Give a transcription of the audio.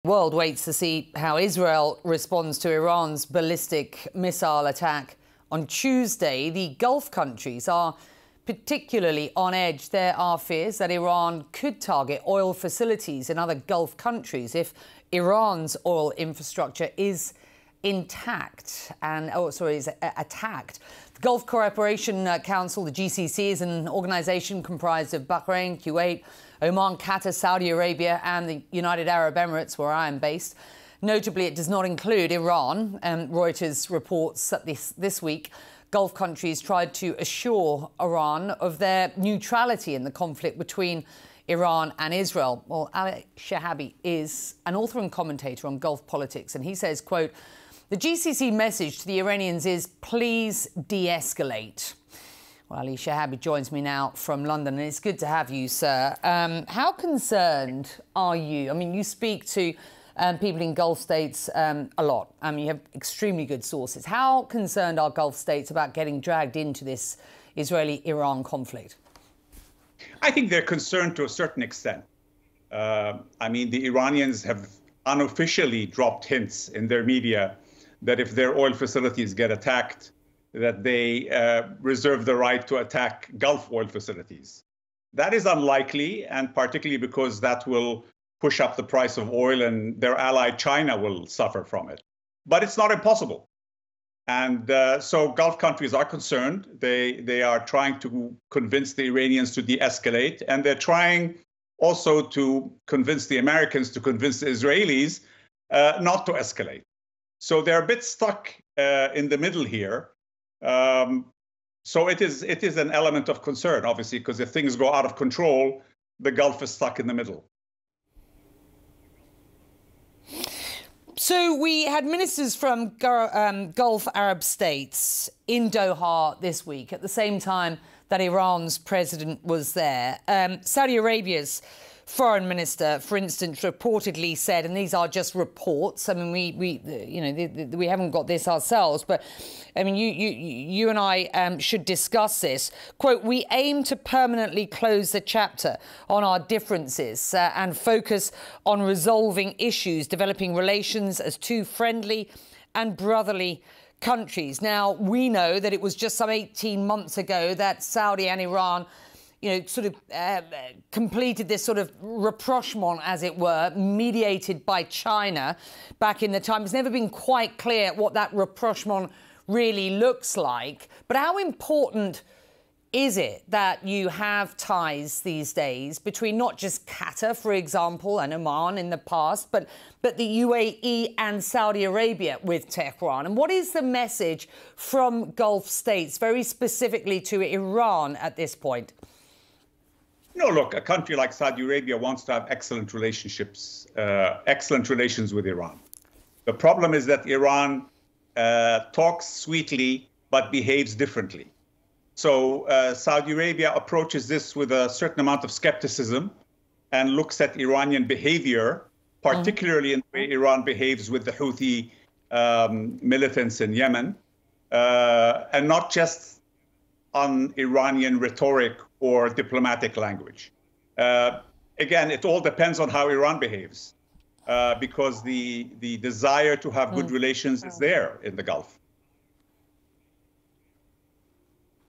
The world waits to see how Israel responds to Iran's ballistic missile attack on Tuesday. The Gulf countries are particularly on edge. There are fears that Iran could target oil facilities in other Gulf countries if Iran's oil infrastructure is intact and is attacked. The Gulf Cooperation Council, the GCC, is an organisation comprised of Bahrain, Kuwait, Oman, Qatar, Saudi Arabia and the United Arab Emirates, where I am based. Notably, it does not include Iran. Reuters reports that this week Gulf countries tried to assure Iran of their neutrality in the conflict between Iran and Israel. Well, Ali Shahabi is an author and commentator on Gulf politics, and he says, quote, "The GCC message to the Iranians is please de-escalate." Well, Ali Shahabi joins me now from London, and it's good to have you, sir. How concerned are you? I mean, you speak to people in Gulf states a lot. You have extremely good sources. How concerned are Gulf states about getting dragged into this Israeli-Iran conflict? I think they're concerned to a certain extent. I mean, the Iranians have unofficially dropped hints in their media that if their oil facilities get attacked, that they reserve the right to attack Gulf oil facilities. That is unlikely, and particularly because that will push up the price of oil and their ally China will suffer from it. But it's not impossible. And so Gulf countries are concerned. They are trying to convince the Iranians to de-escalate, and they're trying also to convince the Americans to convince the Israelis not to escalate. So they're a bit stuck in the middle here. So it is an element of concern, obviously, because if things go out of control, the Gulf is stuck in the middle. So we had ministers from Gulf Arab states in Doha this week at the same time that Iran's president was there. Saudi Arabia's foreign minister, for instance, reportedly said, and these are just reports. I mean, we haven't got this ourselves, but I mean, you and I should discuss this. Quote, "We aim to permanently close the chapter on our differences and focus on resolving issues, developing relations as two friendly and brotherly countries." Now, we know that it was just some 18 months ago that Saudi and Iran completed this sort of rapprochement, as it were, mediated by China back in the time. It's never been quite clear what that rapprochement really looks like. But how important is it that you have ties these days between not just Qatar, for example, and Oman in the past, but the UAE and Saudi Arabia with Tehran? And what is the message from Gulf states, very specifically to Iran at this point? No, look, a country like Saudi Arabia wants to have excellent relationships, excellent relations with Iran. The problem is that Iran talks sweetly but behaves differently. So Saudi Arabia approaches this with a certain amount of skepticism and looks at Iranian behavior, particularly in the way Iran behaves with the Houthi militants in Yemen, and not just on Iranian rhetoric or diplomatic language. Again, it all depends on how Iran behaves, because the desire to have good relations is there in the Gulf.